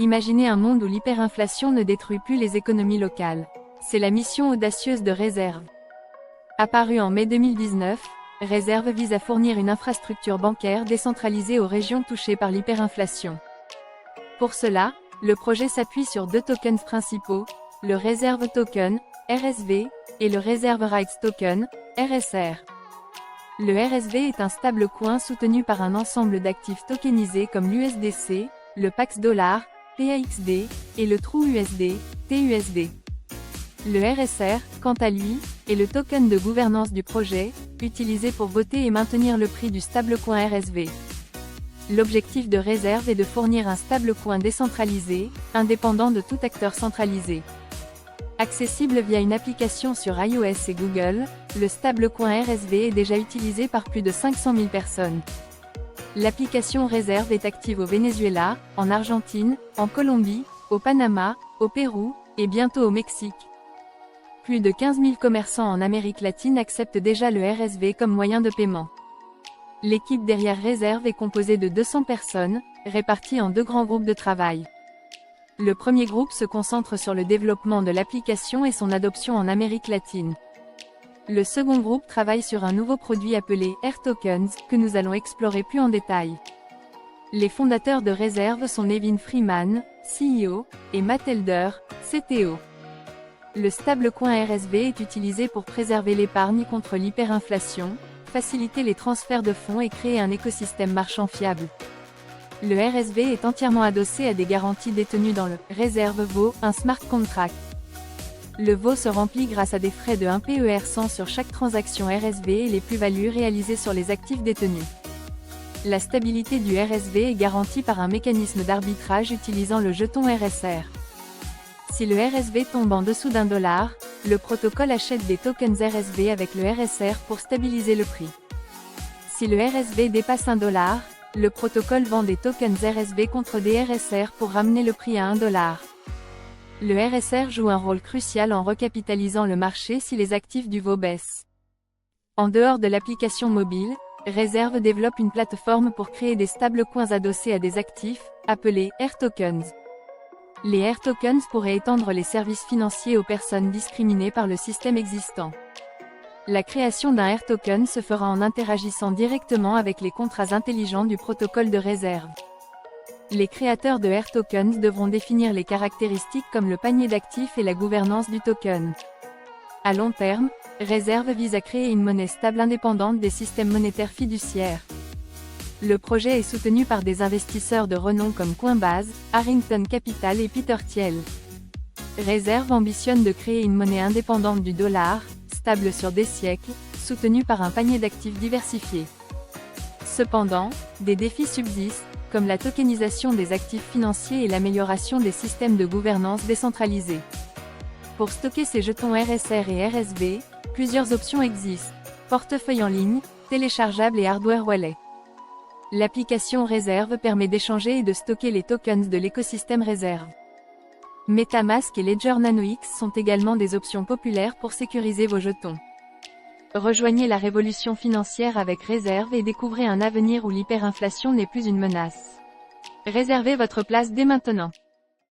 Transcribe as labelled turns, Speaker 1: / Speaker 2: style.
Speaker 1: Imaginez un monde où l'hyperinflation ne détruit plus les économies locales. C'est la mission audacieuse de Reserve. Apparue en mai 2019, Reserve vise à fournir une infrastructure bancaire décentralisée aux régions touchées par l'hyperinflation. Pour cela, le projet s'appuie sur deux tokens principaux, le Reserve Token, RSV, et le Reserve Rights Token, RSR. Le RSV est un stablecoin soutenu par un ensemble d'actifs tokenisés comme l'USDC, le Pax Dollar, PAXD, et le TrueUSD, TUSD. Le RSR, quant à lui, est le token de gouvernance du projet, utilisé pour voter et maintenir le prix du stablecoin RSV. L'objectif de Reserve est de fournir un stablecoin décentralisé, indépendant de tout acteur centralisé. Accessible via une application sur iOS et Google, le stablecoin RSV est déjà utilisé par plus de 500 000 personnes. L'application Reserve est active au Venezuela, en Argentine, en Colombie, au Panama, au Pérou, et bientôt au Mexique. Plus de 15 000 commerçants en Amérique latine acceptent déjà le RSV comme moyen de paiement. L'équipe derrière Reserve est composée de 200 personnes, réparties en deux grands groupes de travail. Le premier groupe se concentre sur le développement de l'application et son adoption en Amérique latine. Le second groupe travaille sur un nouveau produit appelé AirTokens, que nous allons explorer plus en détail. Les fondateurs de Reserve sont Nevin Freeman, CEO, et Matt Elder, CTO. Le stablecoin RSV est utilisé pour préserver l'épargne contre l'hyperinflation, faciliter les transferts de fonds et créer un écosystème marchand fiable. Le RSV est entièrement adossé à des garanties détenues dans le Reserve VO, un smart contract. Le VO se remplit grâce à des frais de 1 PER100 sur chaque transaction RSV et les plus-values réalisées sur les actifs détenus. La stabilité du RSV est garantie par un mécanisme d'arbitrage utilisant le jeton RSR. Si le RSV tombe en dessous d'$1, le protocole achète des tokens RSV avec le RSR pour stabiliser le prix. Si le RSV dépasse $1, le protocole vend des tokens RSV contre des RSR pour ramener le prix à $1. Le RSR joue un rôle crucial en recapitalisant le marché si les actifs du VO baissent. En dehors de l'application mobile, Reserve développe une plateforme pour créer des stablecoins adossés à des actifs, appelés AirTokens. Les AirTokens pourraient étendre les services financiers aux personnes discriminées par le système existant. La création d'un AirToken se fera en interagissant directement avec les contrats intelligents du protocole de Reserve. Les créateurs de AirTokens devront définir les caractéristiques comme le panier d'actifs et la gouvernance du token. À long terme, Reserve vise à créer une monnaie stable indépendante des systèmes monétaires fiduciaires. Le projet est soutenu par des investisseurs de renom comme Coinbase, Harrington Capital et Peter Thiel. Reserve ambitionne de créer une monnaie indépendante du dollar, stable sur des siècles, soutenue par un panier d'actifs diversifié. Cependant, des défis subsistent, comme la tokenisation des actifs financiers et l'amélioration des systèmes de gouvernance décentralisés. Pour stocker ces jetons RSR et RSV, plusieurs options existent: portefeuille en ligne, téléchargeable et hardware wallet. L'application Reserve permet d'échanger et de stocker les tokens de l'écosystème Reserve. MetaMask et Ledger NanoX sont également des options populaires pour sécuriser vos jetons. Rejoignez la révolution financière avec Reserve et découvrez un avenir où l'hyperinflation n'est plus une menace. Réservez votre place dès maintenant.